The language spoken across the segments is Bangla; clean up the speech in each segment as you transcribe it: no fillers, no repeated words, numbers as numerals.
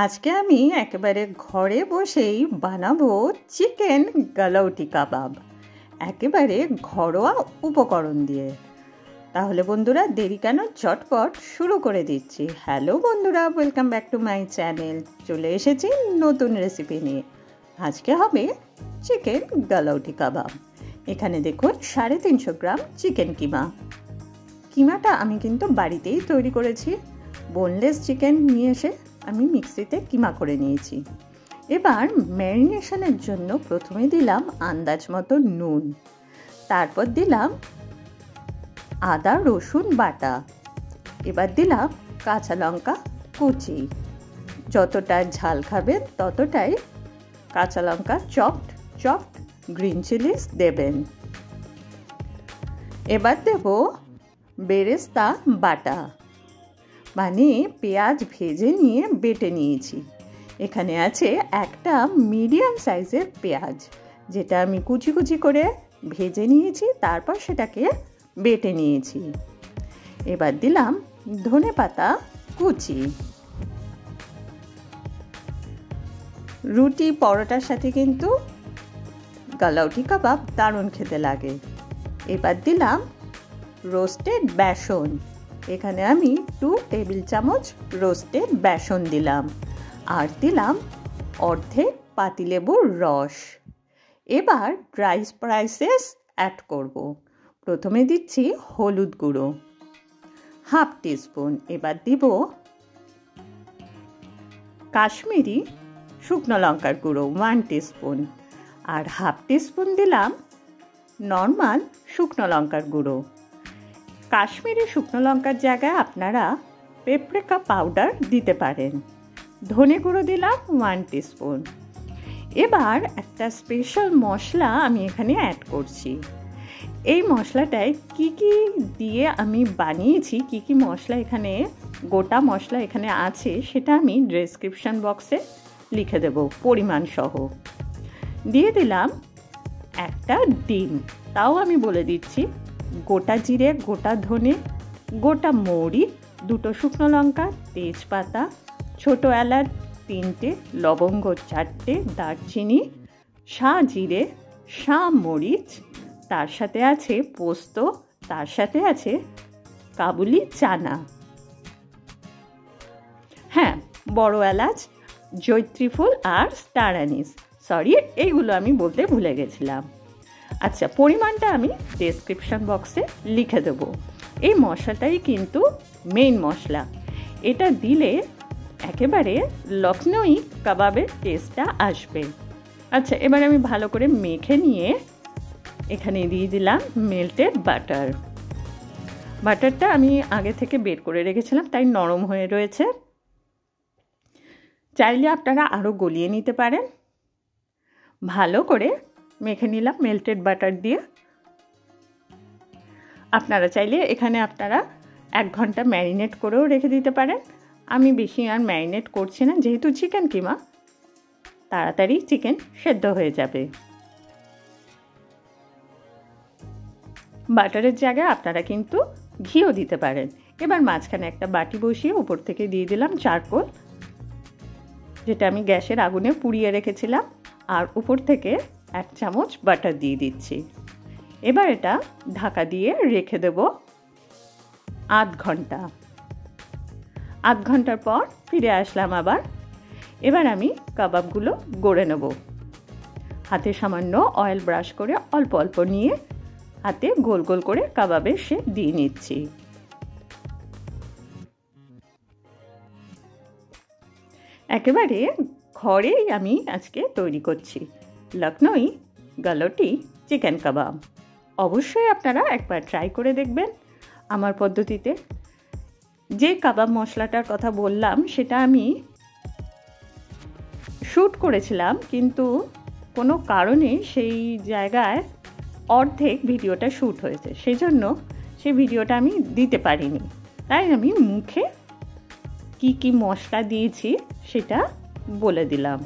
আজকে আমি একেবারে ঘরে বসেই বানাবো চিকেন গালাউটি কাবাব, একেবারে ঘরোয়া উপকরণ দিয়ে। তাহলে বন্ধুরা দেরি কেন, চটপট শুরু করে দিচ্ছি। হ্যালো বন্ধুরা, welcome back to my channel. চলে এসেছি নতুন রেসিপি নিয়ে। আজকে হবে চিকেন গালাউটি কাবাব। এখানে দেখুন 350 গ্রাম চিকেন কিমাটা আমি কিন্তু বাড়িতেই তৈরি করেছি। বোনলেস চিকেন নিয়ে এসে আমি মিক্সিতে কিমা করে নিয়েছি। এবার ম্যারিনেশনের জন্য প্রথমে দিলাম আন্দাজ মতো নুন, তারপর দিলাম আদা রসুন বাটা, এবার দিলাম কাঁচা লঙ্কা কুচি। যতটা ঝাল খাবেন ততটাই কাঁচা লঙ্কা চপড গ্রিন চিলিস দেবেন। এবার দেব বেরেস্তা বাটা, মানে পেঁয়াজ ভেজে নিয়ে বেটে নিয়েছি। এখানে আছে একটা মিডিয়াম সাইজের পেঁয়াজ, যেটা আমি কুচি কুচি করে ভেজে নিয়েছি, তারপর সেটাকে বেটে নিয়েছি। এবার দিলাম ধনেপাতা কুচি। রুটি পরোটার সাথে কিন্তু গালাউটি কাবাব দারুণ খেতে লাগে। এবার দিলাম রোস্টেড বেসন। এখানে আমি 2 টেবিল চামচ রোস্টেড বেসন দিলাম, আর দিলাম অর্ধেক পাতিলেবুর রস। এবার ড্রাই স্পাইসেস অ্যাড করব। প্রথমে দিচ্ছি হলুদ গুঁড়ো 1/2 টিস্পুন। এবার দিব কাশ্মীরি শুকনো লঙ্কার গুঁড়ো 1 টিস্পুন, আর 1/2 টিস্পুন দিলাম নর্মাল শুকনো লঙ্কার গুঁড়ো। কাশ্মীরি শুকনো লঙ্কার জায়গায় আপনারা পেপরিকা পাউডার দিতে পারেন। ধনে গুঁড়ো দিলাম 1 টিস্পুন। এবার একটা স্পেশাল মশলা আমি এখানে অ্যাড করছি। এই মশলাটায় কি দিয়ে আমি বানিয়েছি, কি মশলা এখানে, গোটা মশলা এখানে আছে, সেটা আমি ডেসক্রিপশন বক্সে লিখে দেব পরিমাণ সহ। দিয়ে দিলাম একটা ডিম, তাও আমি বলে দিচ্ছি। গোটা জিরে, গোটা ধনে, গোটা মৌরি, 2 শুকনো লঙ্কা, তেজপাতা, ছোট এলাচ 3টে, লবঙ্গ 4টে, দারচিনি, জিরে, মরিচ, তার সাথে আছে পোস্ত, তার সাথে আছে কাবুলি চানা, হ্যাঁ বড় এলাচ, জয়িত্রী ফুল আর স্টার অ্যানিস। সরি, এইগুলো আমি বলতে ভুলে গেছিলাম। আচ্ছা, পরিমাণটা আমি ডেসক্রিপশন বক্সে লিখে দেবো। এই মশলাটাই কিন্তু মেইন মশলা। এটা দিলে একেবারে লখনৌই কাবাবের টেস্টটা আসবে। আচ্ছা, এবার আমি ভালো করে মেখে নিয়ে এখানে দিয়ে দিলাম মেল্টেড বাটার। বাটারটা আমি আগে থেকে বের করে রেখেছিলাম, তাই নরম হয়ে রয়েছে। চাইলে আপনারা আরও গলিয়ে নিতে পারেন। ভালো করে মেখে নিলাম মেল্টেড বাটার দিয়ে। আপনারা চাইলে এখানে 1 ঘন্টা ম্যারিনেট করেও রেখে দিতে পারেন। আমি বেশি আর ম্যারিনেট করছি না, যেহেতু চিকেন কিমা, তাড়াতাড়ি চিকেন সেদ্ধ হয়ে যাবে। বাটারের জায়গায় আপনারা কিন্তু ঘিও দিতে পারেন। এবার মাঝখানে একটা বাটি বসিয়ে উপর থেকে দিয়ে দিলাম চারকোল, যেটা আমি গ্যাসের আগুনে পুড়িয়ে রেখেছিলাম, আর উপর থেকে 1 চামচ বাটার দিয়ে দিচ্ছি। এবার এটা ঢাকা দিয়ে রেখে দেব 1/2 ঘন্টা। 1/2 ঘন্টার পর ফিরে আসলাম আবার। এবার আমি কাবাবগুলো গড়ে নেব। হাতে সামান্য অয়েল ব্রাশ করে অল্প অল্প নিয়ে হাতে গোল গোল করে কাবাবের শেপ দিয়ে নিচ্ছি। একেবারে ঘরেই আমি আজকে তৈরি করছি লখনৌই গালাউটি চিকেন কাবাব। অবশ্যই আপনারা একবার ট্রাই করে দেখবেন আমার পদ্ধতিতে। যে কাবাব মশলাটার কথা বললাম সেটা আমি শ্যুট করেছিলাম, কিন্তু কোনো কারণে সেই জায়গায় অর্ধেক ভিডিওটা শ্যুট হয়েছে, সেই জন্য সেই ভিডিওটা আমি দিতে পারিনি। তাই আমি মুখে কি মশলা দিয়েছি সেটা বলে দিলাম।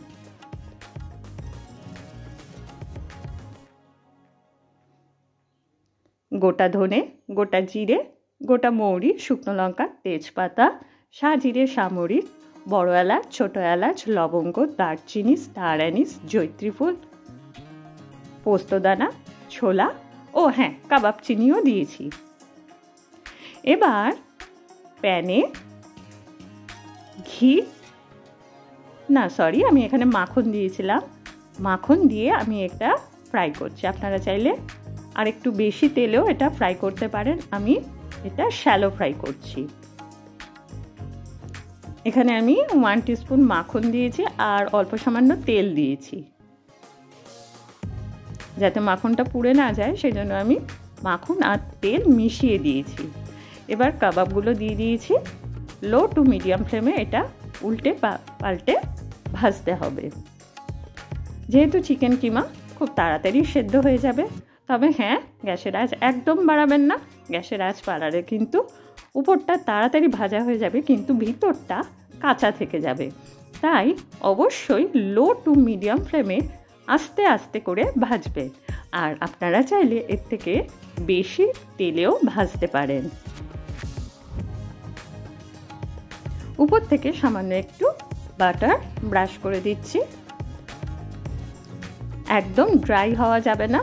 গোটা ধনে, গোটা জিরে, গোটা মৌরি, শুকনো লঙ্কা, তেজপাতা, জিরে, মরিচ, বড় এলাচ, ছোট এলাচ, লবঙ্গ, দারচিনি, স্টার অ্যানিস, জয়িত্রী ফুল, পোস্তদানা, ছোলা ও হ্যাঁ কাবাব চিনিও দিয়েছি। এবার প্যানে আমি এখানে মাখন দিয়েছিলাম, মাখন দিয়ে আমি এটা ফ্রাই করছি। আপনারা চাইলে আর একটু বেশি তেলেও এটা ফ্রাই করতে পারেন, আমি এটা শ্যালো ফ্রাই করছি। এখানে আমি 1 টিস্পুন মাখন দিয়েছি আর অল্প সামান্য তেল দিয়েছি, যাতে মাখনটা পুড়ে না যায় সেই জন্য আমি মাখন আর তেল মিশিয়ে দিয়েছি। এবার কাবাবগুলো দিয়ে দিয়েছি। লো টু মিডিয়াম ফ্লেমে এটা উল্টে পাল্টে ভাজতে হবে। যেহেতু চিকেন কিমা খুব তাড়াতাড়ি সেদ্ধ হয়ে যাবে, তবে হ্যাঁ গ্যাসের আঁচ একদম বাড়াবেন না। গ্যাসের আঁচ বাড়ালে কিন্তু উপরটা তাড়াতাড়ি ভাজা হয়ে যাবে কিন্তু ভিতরটা কাঁচা থেকে যাবে। তাই অবশ্যই লো টু মিডিয়াম ফ্লেমে আস্তে আস্তে করে ভাজবে। আর আপনারা চাইলে এর থেকে বেশি তেলেও ভাজতে পারেন। উপর থেকে সামান্য একটু বাটার ব্রাশ করে দিচ্ছি। একদম ড্রাই হওয়া যাবে না।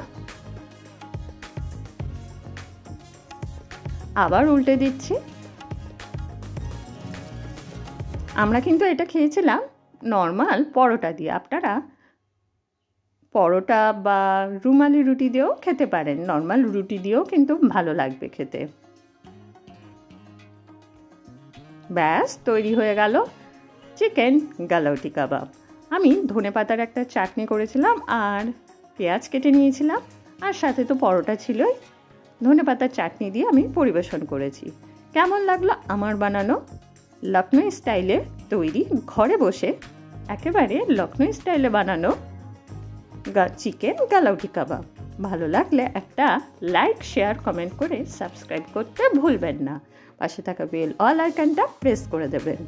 আবার উল্টে দিচ্ছি। আমরা কিন্তু এটা খেয়েছিলাম নর্মাল পরোটা দিয়ে, আপনারা পরোটা বা রুমালি রুটি দিয়েও খেতে পারেন। নর্মাল রুটি দিয়েও কিন্তু ভালো লাগবে খেতে। ব্যাস তৈরি হয়ে গেল চিকেন গালাউটি কাবাব। আমি ধনেপাতার একটা চাটনি করেছিলাম আর পেঁয়াজ কেটে নিয়েছিলাম, আর সাথে তো পরোটা ছিলই। ধনেপাতার চাটনি দিয়ে আমি পরিবেশন করেছি। কেমন লাগলো আমার বানানো লখনৌ স্টাইলে তৈরি, ঘরে বসে একেবারে লখনৌ স্টাইলে বানানো চিকেন গালাউটি কাবাব? ভালো লাগলে একটা লাইক, শেয়ার, কমেন্ট করে সাবস্ক্রাইব করতে ভুলবেন না। পাশে থাকা বেল অল আইকনটা প্রেস করে দেবেন।